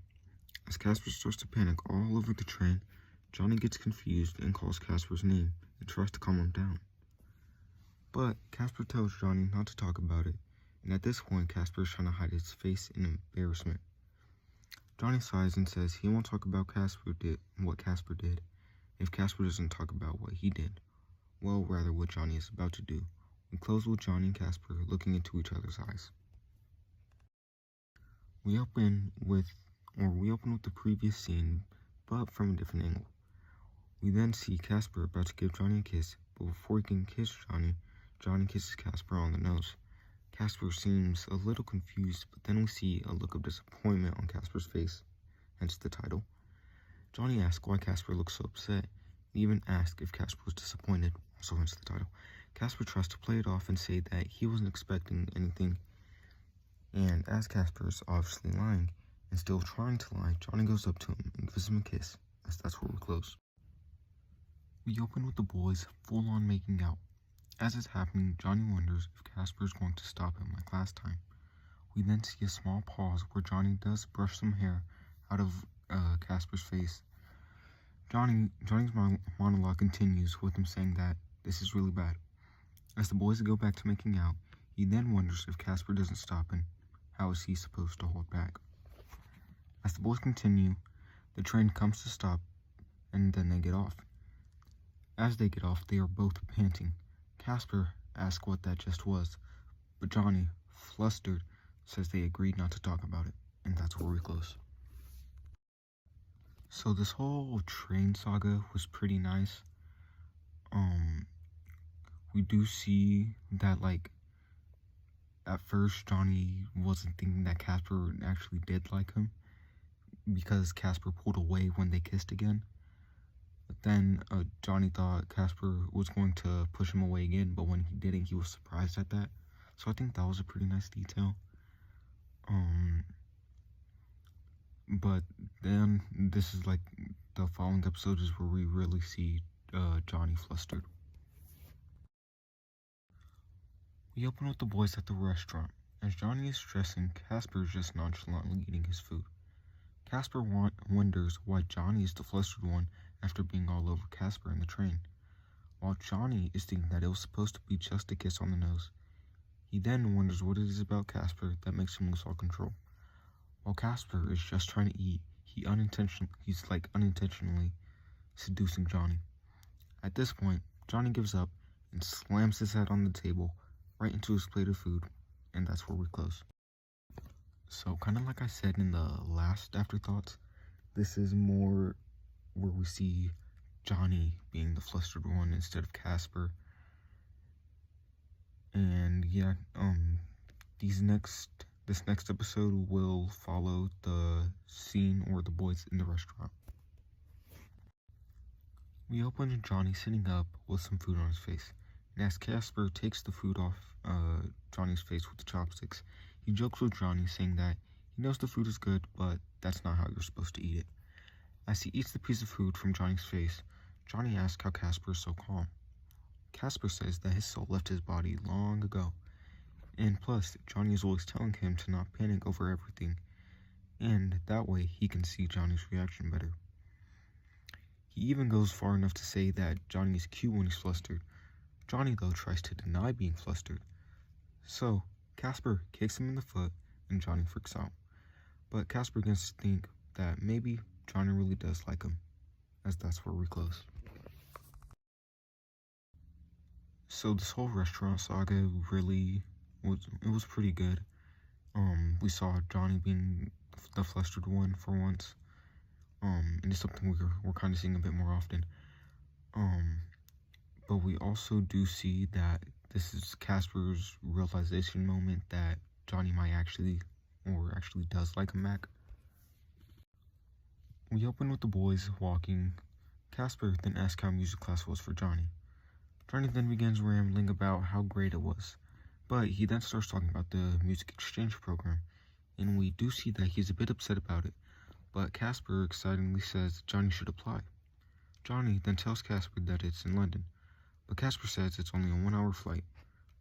As Casper starts to panic all over the train, Johnny gets confused and calls Casper's name and tries to calm him down. But Casper tells Johnny not to talk about it, and at this point Casper is trying to hide his face in embarrassment. Johnny sighs and says he won't talk about what Casper did if Casper doesn't talk about what he did. Well, rather what Johnny is about to do. We close with Johnny and Casper looking into each other's eyes. We open with the previous scene, but from a different angle. We then see Casper about to give Johnny a kiss, but before he can kiss Johnny, Johnny kisses Casper on the nose. Casper seems a little confused, but then we see a look of disappointment on Casper's face, hence the title. Johnny asks why Casper looks so upset, and even asks if Casper was disappointed, also hence the title. Casper tries to play it off and say that he wasn't expecting anything, and as Casper is obviously lying, and still trying to lie, Johnny goes up to him and gives him a kiss, as that's where we close. We open with the boys full on making out. As it's happening, Johnny wonders if Casper is going to stop him like last time. We then see a small pause where Johnny does brush some hair out of Casper's face. Johnny's monologue continues with him saying that this is really bad. As the boys go back to making out, he then wonders if Casper doesn't stop him, how is he supposed to hold back? As the boys continue, the train comes to stop, and then they get off. As they get off, they are both panting. Casper asks what that just was, but Johnny, flustered, says they agreed not to talk about it, and that's where we close. So this whole train saga was pretty nice. We do see that, like, at first Johnny wasn't thinking that Casper actually did like him, because Casper pulled away when they kissed again. But then Johnny thought Casper was going to push him away again, but when he didn't, he was surprised at that. So I think that was a pretty nice detail. But then this is like the following episodes is where we really see Johnny flustered. We open with the boys at the restaurant. As Johnny is dressing, Casper is just nonchalantly eating his food. Casper wonders why Johnny is the flustered one after being all over Casper in the train, while Johnny is thinking that it was supposed to be just a kiss on the nose. He then wonders what it is about Casper that makes him lose all control. While Casper is just trying to eat, he's unintentionally seducing Johnny. At this point, Johnny gives up and slams his head on the table right into his plate of food, and that's where we close. So kind of like I said in the last afterthoughts, this is more where we see Johnny being the flustered one instead of Casper. And yeah, this next episode will follow the scene where the boys in the restaurant. We open Johnny sitting up with some food on his face, and as Casper takes the food off Johnny's face with the chopsticks, he jokes with Johnny, saying that he knows the food is good, but that's not how you're supposed to eat it. As he eats the piece of food from Johnny's face, Johnny asks how Casper is so calm. Casper says that his soul left his body long ago, and plus, Johnny is always telling him to not panic over everything, and that way he can see Johnny's reaction better. He even goes far enough to say that Johnny is cute when he's flustered. Johnny, though, tries to deny being flustered. So, Casper kicks him in the foot, and Johnny freaks out. But Casper begins to think that maybe Johnny really does like him, as that's where we close. So this whole restaurant saga really was pretty good. We saw Johnny being the flustered one for once. And it's something we're kind of seeing a bit more often. But we also do see that this is Casper's realization moment that Johnny might actually does like him back. We open with the boys walking. Casper then asks how music class was for Johnny. Johnny then begins rambling about how great it was, but he then starts talking about the music exchange program, and we do see that he's a bit upset about it, but Casper excitingly says Johnny should apply. Johnny then tells Casper that it's in London, but Casper says it's only a 1-hour flight.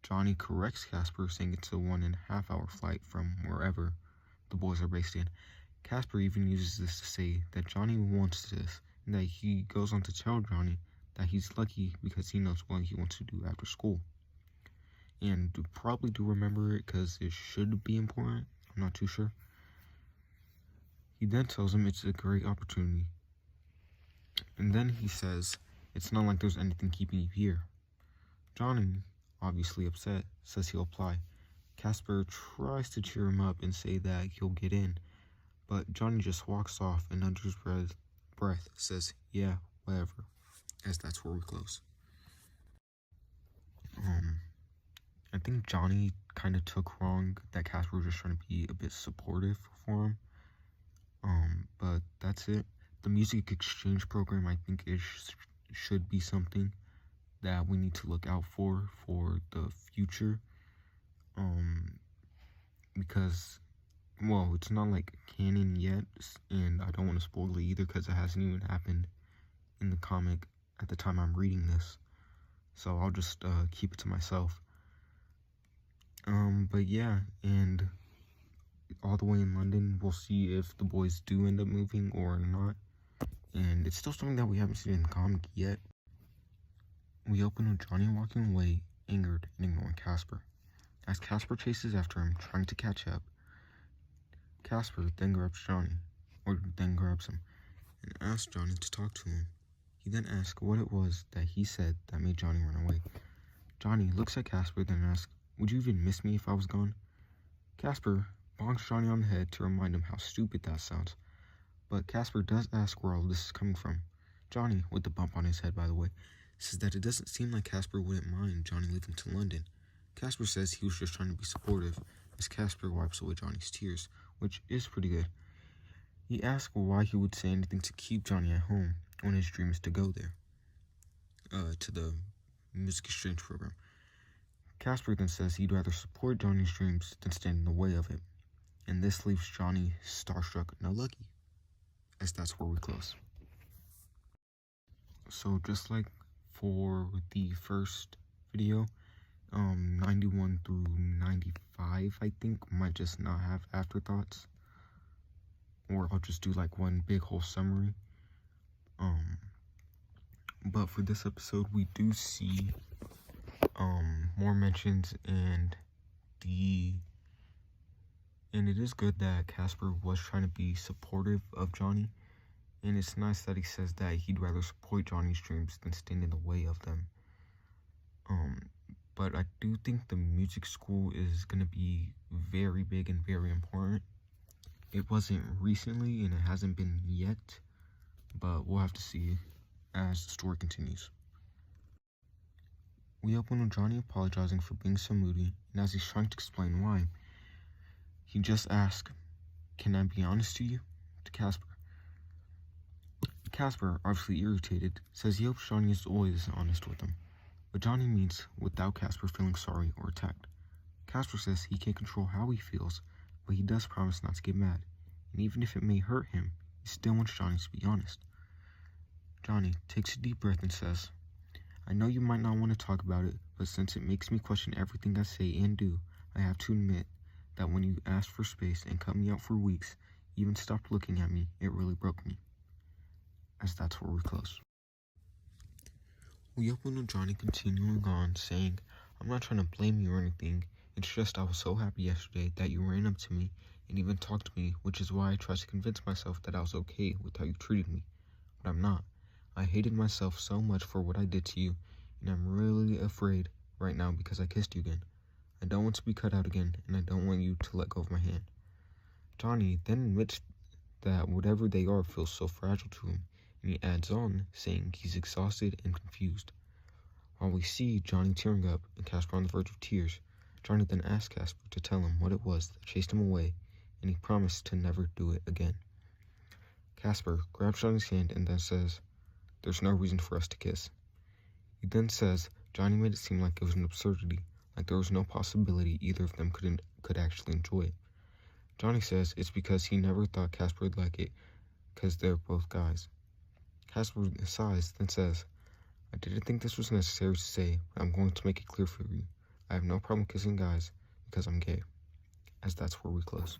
Johnny corrects Casper, saying it's a 1.5-hour flight from wherever the boys are based in. Casper even uses this to say that Johnny wants this, and that he goes on to tell Johnny that he's lucky because he knows what he wants to do after school. And probably do remember it because it should be important, I'm not too sure. He then tells him it's a great opportunity. And then he says, it's not like there's anything keeping you here. Johnny, obviously upset, says he'll apply. Casper tries to cheer him up and say that he'll get in, but Johnny just walks off and under his breath says, yeah, whatever, as that's where we close. I think Johnny kind of took wrong that Casper was just trying to be a bit supportive for him. But that's it. The music exchange program, I think, should be something that we need to look out for the future. Because, well, it's not like canon yet, and I don't want to spoil it either because it hasn't even happened in the comic at the time I'm reading this. So I'll just keep it to myself. But yeah, and all the way in London, we'll see if the boys do end up moving or not. And it's still something that we haven't seen in the comic yet. We open with Johnny walking away, angered and ignoring Casper. As Casper chases after him, trying to catch up, Casper then grabs him, and asks Johnny to talk to him. He then asks what it was that he said that made Johnny run away. Johnny looks at Casper, then asks, would you even miss me if I was gone? Casper bonks Johnny on the head to remind him how stupid that sounds. But Casper does ask where all this is coming from. Johnny, with the bump on his head by the way, says that it doesn't seem like Casper wouldn't mind Johnny leaving to London. Casper says he was just trying to be supportive, as Casper wipes away Johnny's tears, which is pretty good. He asks why he would say anything to keep Johnny at home when his dream is to go there, to the music exchange program. Casper then says he'd rather support Johnny's dreams than stand in the way of it, and this leaves Johnny starstruck, no lucky, as that's where we close. So just like for the first video, 91 through 95 I think might just not have afterthoughts, or I'll just do like one big whole summary. But for this episode we do see more mentions, and it is good that Casper was trying to be supportive of Johnny, and it's nice that he says that he'd rather support Johnny's dreams than stand in the way of them. but I do think the music school is going to be very big and very important. It wasn't recently and it hasn't been yet, but we'll have to see as the story continues. We open with Johnny apologizing for being so moody, and as he's trying to explain why, he just asks, "Can I be honest to you?" to Casper. Casper, obviously irritated, says he hopes Johnny is always honest with him, but Johnny means without Casper feeling sorry or attacked. Casper says he can't control how he feels, but he does promise not to get mad, and even if it may hurt him, he still wants Johnny to be honest. Johnny takes a deep breath and says, "I know you might not want to talk about it, but since it makes me question everything I say and do, I have to admit that when you asked for space and cut me out for weeks, even stopped looking at me, it really broke me." As that's where we close. We open with Johnny continuing on, saying, "I'm not trying to blame you or anything, it's just I was so happy yesterday that you ran up to me and even talked to me, which is why I tried to convince myself that I was okay with how you treated me. But I'm not. I hated myself so much for what I did to you, and I'm really afraid right now because I kissed you again. I don't want to be cut out again, and I don't want you to let go of my hand." Johnny then admits that whatever they are feels so fragile to him, and he adds on, saying he's exhausted and confused. While we see Johnny tearing up and Casper on the verge of tears, Johnny then asks Casper to tell him what it was that chased him away, and he promised to never do it again. Casper grabs Johnny's hand and then says, "There's no reason for us to kiss." He then says Johnny made it seem like it was an absurdity, like there was no possibility either of them could actually enjoy it. Johnny says it's because he never thought Casper would like it, because they're both guys. Casper sighs, then says, "I didn't think this was necessary to say, but I'm going to make it clear for you. I have no problem kissing guys because I'm gay." As that's where we close.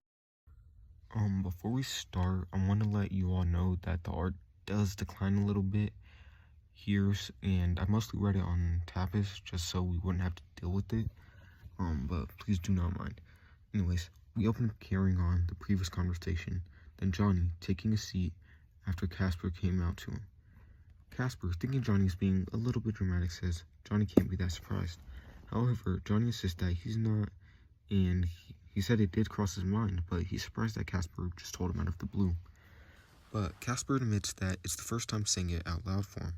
Before we start, I want to let you all know that the art does decline a little bit here, and I mostly read it on Tapas just so we wouldn't have to deal with it. But please do not mind. Anyways, we open carrying on the previous conversation, then Johnny taking a seat after Casper came out to him. Casper, thinking Johnny is being a little bit dramatic, says Johnny can't be that surprised. However, Johnny insists that he's not, and he said it did cross his mind, but he's surprised that Casper just told him out of the blue. But Casper admits that it's the first time saying it out loud for him.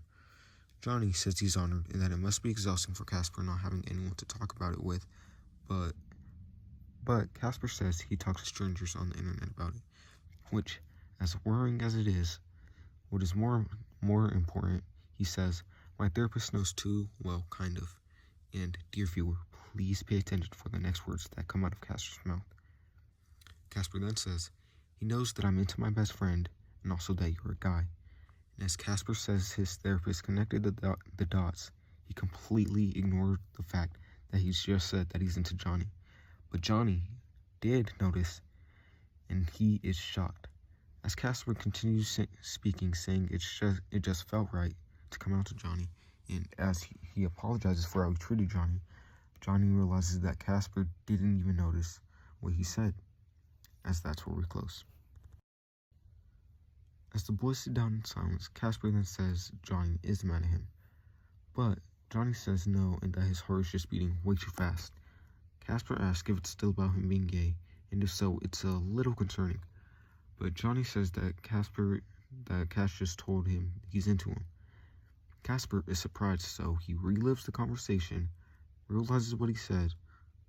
Johnny says he's honored and that it must be exhausting for Casper not having anyone to talk about it with, but Casper says he talks to strangers on the internet about it, which, as worrying as it is, what is more important, he says, "My therapist knows too, well, kind of." And, dear viewer, please pay attention for the next words that come out of Casper's mouth. Casper then says, he knows that I'm into my best friend, and also that you're a guy. And as Casper says his therapist connected the dots, he completely ignored the fact that he's just said that he's into Johnny. But Johnny did notice, and he is shocked. As Casper continues speaking, saying it just felt right to come out to Johnny, and as he apologizes for how he treated Johnny, Johnny realizes that Casper didn't even notice what he said, as that's where we close. As the boys sit down in silence, Casper then says Johnny is mad at him, but Johnny says no and that his heart is just beating way too fast. Casper asks if it's still about him being gay, and if so, it's a little concerning. But Johnny says that Cass just told him he's into him. Casper is surprised, so he relives the conversation, realizes what he said,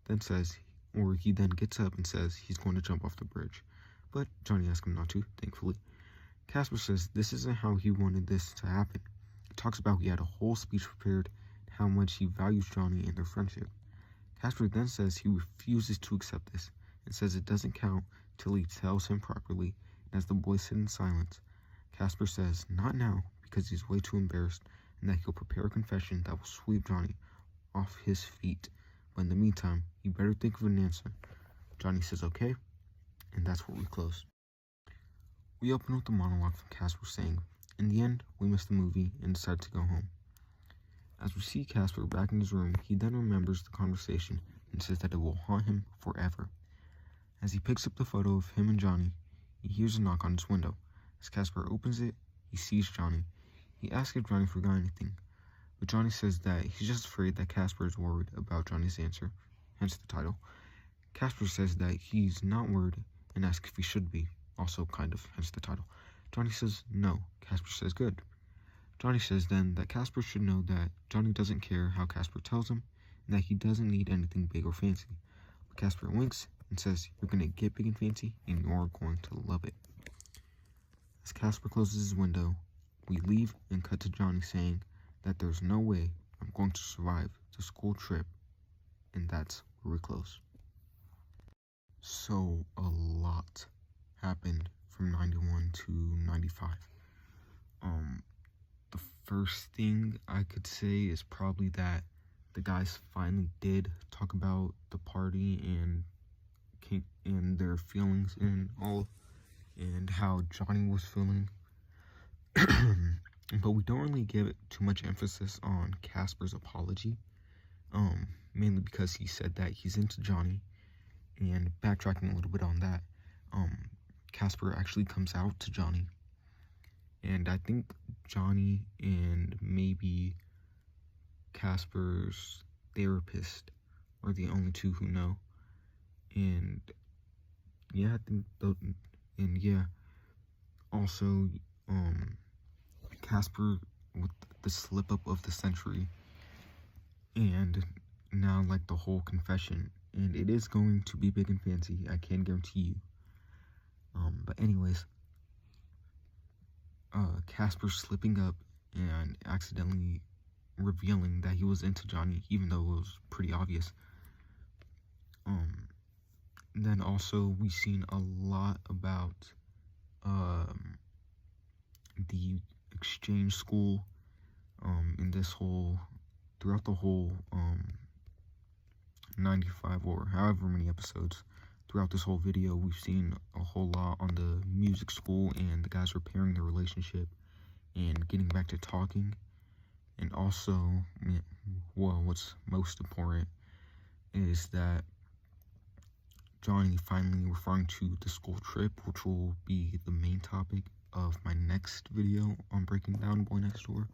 he then gets up and says he's going to jump off the bridge. But Johnny asks him not to, thankfully. Casper says this isn't how he wanted this to happen. He talks about he had a whole speech prepared and how much he values Johnny and their friendship. Casper then says he refuses to accept this and says it doesn't count till he tells him properly, and as the boys sit in silence, Casper says not now because he's way too embarrassed and that he'll prepare a confession that will sweep Johnny off his feet, but in the meantime, he better think of an answer. Johnny says okay, and that's where we close. We open with the monologue from Casper saying, in the end, we missed the movie and decided to go home. As we see Casper back in his room, he then remembers the conversation and says that it will haunt him forever. As he picks up the photo of him and Johnny, he hears a knock on his window. As Casper opens it, he sees Johnny. He asks if Johnny forgot anything, But Johnny says that he's just afraid that Casper is worried about Johnny's answer, hence the title. Casper says that he's not worried and asks if he should be, also kind of, hence the title. Johnny says no. Casper says good. Johnny says then that Casper should know that Johnny doesn't care how Casper tells him and that he doesn't need anything big or fancy. But Casper winks and says, "You're going to get big and fancy and you're going to love it." As Casper closes his window, we leave and cut to Johnny saying that there's no way I'm going to survive the school trip, and that's where we close. So a lot happened from 91 to 95. The first thing I could say is probably that the guys finally did talk about the party and their feelings and all, and how Johnny was feeling. But we don't really give too much emphasis on Casper's apology, mainly because he said that he's into Johnny. And backtracking a little bit on that, Casper actually comes out to Johnny, and I think Johnny and maybe Casper's therapist are the only two who know. And yeah, I think also Casper with the slip up of the century, and now like the whole confession, and it is going to be big and fancy, I can guarantee you. But anyways, Casper slipping up and accidentally revealing that he was into Johnny, even though it was pretty obvious. Then also we've seen a lot about the exchange school in this whole, throughout the whole 95 or however many episodes. Throughout this whole video, we've seen a whole lot on the music school and the guys repairing their relationship and getting back to talking. And also, well, what's most important is that Johnny finally referring to the school trip, which will be the main topic of my next video on breaking down Boy Next Door.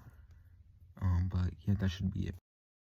But yeah, that should be it.